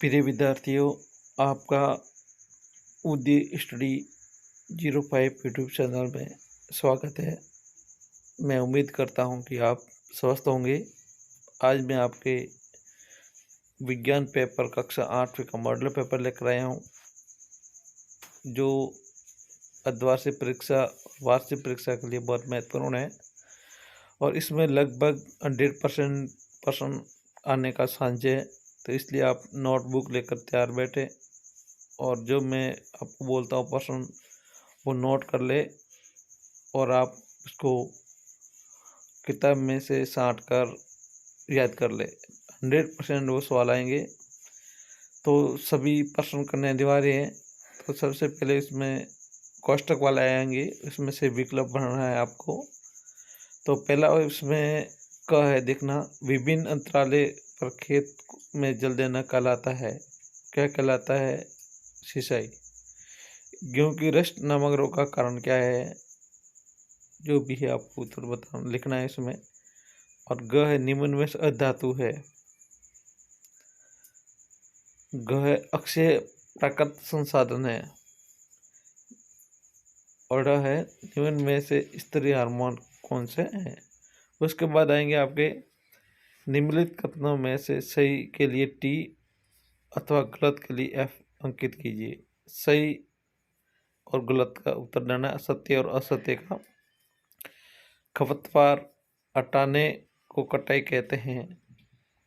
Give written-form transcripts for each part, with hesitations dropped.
प्रिय विद्यार्थियों, आपका उदय स्टडी 05 यूट्यूब चैनल में स्वागत है। मैं उम्मीद करता हूं कि आप स्वस्थ होंगे। आज मैं आपके विज्ञान पेपर कक्षा 8वीं का मॉडल पेपर लेकर आया हूं, जो अर्धवार्षिक परीक्षा वार्षिक परीक्षा के लिए बहुत महत्वपूर्ण है और इसमें लगभग 100% प्रश्न आने का चांस है। तो इसलिए आप नोटबुक लेकर तैयार बैठे और जो मैं आपको बोलता हूँ प्रश्न वो नोट कर ले और आप उसको किताब में से छाँट कर याद कर ले। 100% वो सवाल आएंगे, तो सभी प्रश्न करने अनिवार्य है। तो सबसे पहले इसमें कोष्टक वाले आएंगे, इसमें से विकल्प बनाना है आपको। तो पहला इसमें क है, देखना, विभिन्न अंतराले पर खेत में जल देना कहलाता है, क्या कहलाता है? सिंचाई। गेहूं की रस्ट नामक रोग का कारण क्या है? जो भी है आपको उत्तर बताना लिखना है इसमें। और ग है, निम्न में से अधातु है। ग है, अक्षय प्राकृतिक संसाधन है। और ड है, निम्न में से स्त्री हार्मोन कौन से हैं? उसके बाद आएंगे आपके निम्नलिखित कथनों में से सही के लिए टी अथवा गलत के लिए एफ अंकित कीजिए। सही और गलत का उत्तर देना, सत्य और असत्य का। खपतवार हटाने को कटाई कहते हैं,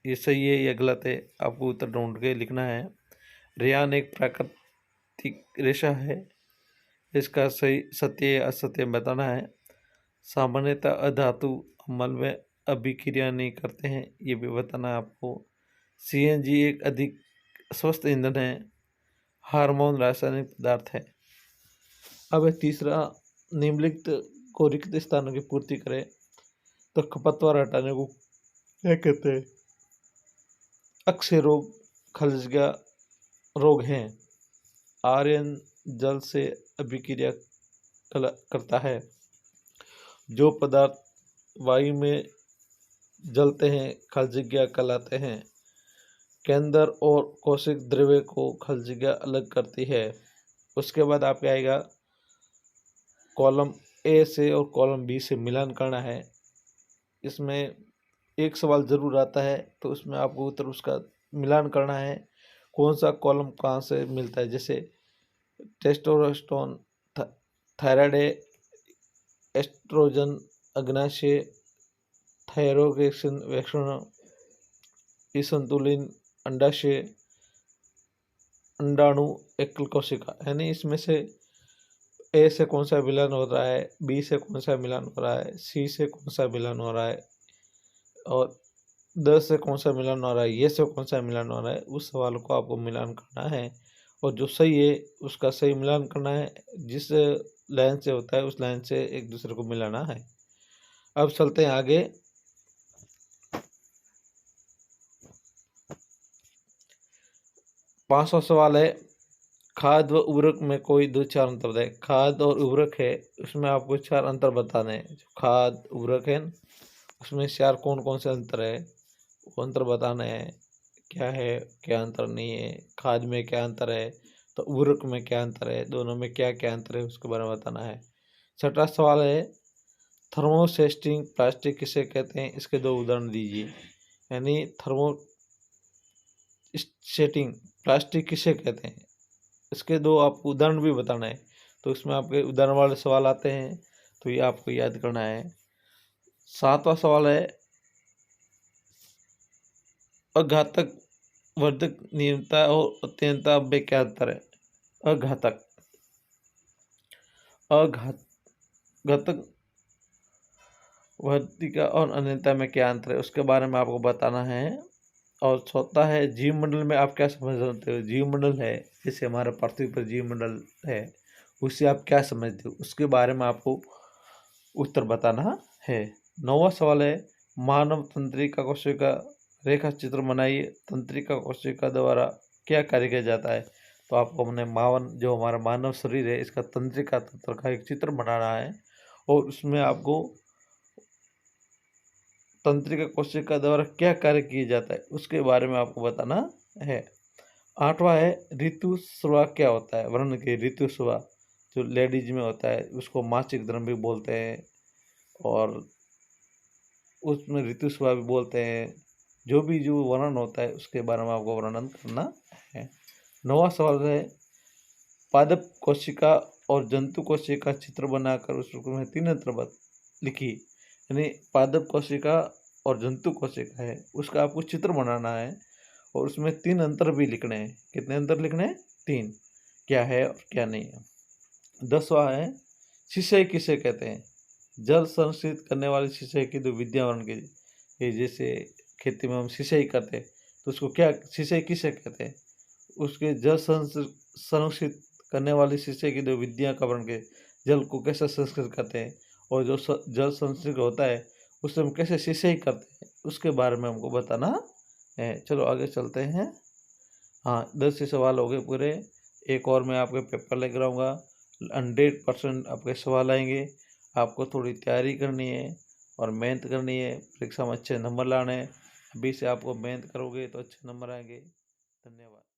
ये सही है या गलत है? आपको उत्तर ढूंढ के लिखना है। रेयान एक प्राकृतिक रेशा है, इसका सही सत्य या असत्य बताना है। सामान्यतः अधातु अम्ल में अभिक्रिया नहीं करते हैं, ये भी बताना है आपको। सीएनजी एक अधिक स्वस्थ ईंधन है। हार्मोन रासायनिक पदार्थ है। अब तीसरा, निम्नलिखित को रिक्त स्थानों की पूर्ति करें। तो खपतवार हटाने को क्या कहते हैं? अक्षय रोग खलजगा रोग है। आर्यन जल से अभिक्रिया करता है। जो पदार्थ वायु में जलते हैं खलजगा कहलाते हैं। केंद्र और कोशिक द्रव्य को खलजगा अलग करती है। उसके बाद आपके आएगा कॉलम ए से और कॉलम बी से मिलान करना है। इसमें एक सवाल जरूर आता है, तो उसमें आपको उत्तर उसका मिलान करना है, कौन सा कॉलम कहाँ से मिलता है। जैसे टेस्टोस्टेरोन, थायराइड, एस्ट्रोजन, अग्नाशय, थायरोक्सिन, संतुलिन, अंडाशय, अंडाणु, एकल कोशिका। यानी इसमें से ए से कौन सा मिलान हो रहा है, बी से कौन सा मिलान हो रहा है, सी से कौन सा मिलान हो रहा है और 10 से कौन सा मिलान हो रहा है, ये से कौन सा मिलान हो रहा है। उस सवाल को आपको मिलान करना है और जो सही है उसका सही मिलान करना है। जिस लाइन से होता है उस लाइन से एक दूसरे को मिलाना है। अब चलते हैं आगे। 5वां सवाल है, खाद व उर्वरक में कोई दो चार अंतर बताए। खाद और उर्वरक है, उसमें आपको 4 अंतर बताने हैं। जो खाद उर्वरक है उसमें 4 कौन कौन से अंतर है वो अंतर बताने हैं। क्या है, क्या अंतर नहीं है, खाद में क्या अंतर है, तो उर्वरक में क्या अंतर है, दोनों में क्या क्या अंतर है उसके बारे में बताना है। 6वां सवाल है, थर्मोसेस्टिंग प्लास्टिक किसे कहते हैं, इसके 2 उदाहरण दीजिए। यानी थर्मोसेटिंग प्लास्टिक किसे कहते हैं, इसके 2 आपको उदाहरण भी बताना है। तो इसमें आपके उदाहरण वाले सवाल आते हैं, तो ये आपको याद करना है। 7वां सवाल है, अघातक वर्धक नियमता और अत्यंता में क्या अंतर है। अघातक घातक वर्धिका और अनंतता में क्या अंतर है उसके बारे में आपको बताना है। और चौथा है, जीव मंडल में आप क्या समझते हो। जीव मंडल है, जैसे हमारा पृथ्वी पर जीव मंडल है, उससे आप क्या समझते हो उसके बारे में आपको उत्तर बताना है। 9वां सवाल है, मानव तंत्रिका कोशिका रेखा चित्र बनाइए। तंत्रिका कोशिका द्वारा क्या कार्य किया जाता है। तो आपको हमने जो हमारा मानव शरीर है इसका तंत्रिका तंत्र का एक चित्र बनाना है और उसमें आपको तंत्रिका कोशिका द्वारा क्या कार्य किया जाता है उसके बारे में आपको बताना है। 8वां है ऋतुस्राव क्या होता है? वर्ण के ऋतुस्राव जो लेडीज में होता है उसको मासिक धर्म भी बोलते हैं और उसमें ऋतुस्राव भी बोलते हैं। जो वर्णन होता है उसके बारे में आपको वर्णन करना है। 9वां सवाल है पादप कोशिका और जंतु कोशिका चित्र बनाकर उसमें 3 अंतर्गत लिखी। यानी पादप कोशिका और जंतु कोशिका है उसका आपको चित्र बनाना है और उसमें 3 अंतर भी लिखने हैं। कितने अंतर लिखने हैं? 3। क्या है और क्या नहीं है। 10वां है सिंचाई किसे कहते हैं? जल संरक्षित करने वाली सिंचाई की 2 विधियां वर्णन कीजिए। ये जैसे खेती में हम सिंचाई करते हैं तो उसको क्या सिंचाई किसे कहते हैं? उसके जल संरक्षित करने वाली सिंचाई की 2 विधियां का वर्णन कीजिए। जल को कैसे संरक्षित करते हैं और जो जल संरक्षित होता है उससे हम कैसे सिंचाई करते हैं उसके बारे में हमको बताना है। चलो आगे चलते हैं। हाँ, 10 ही सवाल हो गए पूरे। एक और मैं आपके पेपर लेकर आऊँगा। 100% आपके सवाल आएंगे। आपको थोड़ी तैयारी करनी है और मेहनत करनी है। परीक्षा में अच्छे नंबर लाने हैं। अभी से आपको मेहनत करोगे तो अच्छे नंबर आएंगे। धन्यवाद।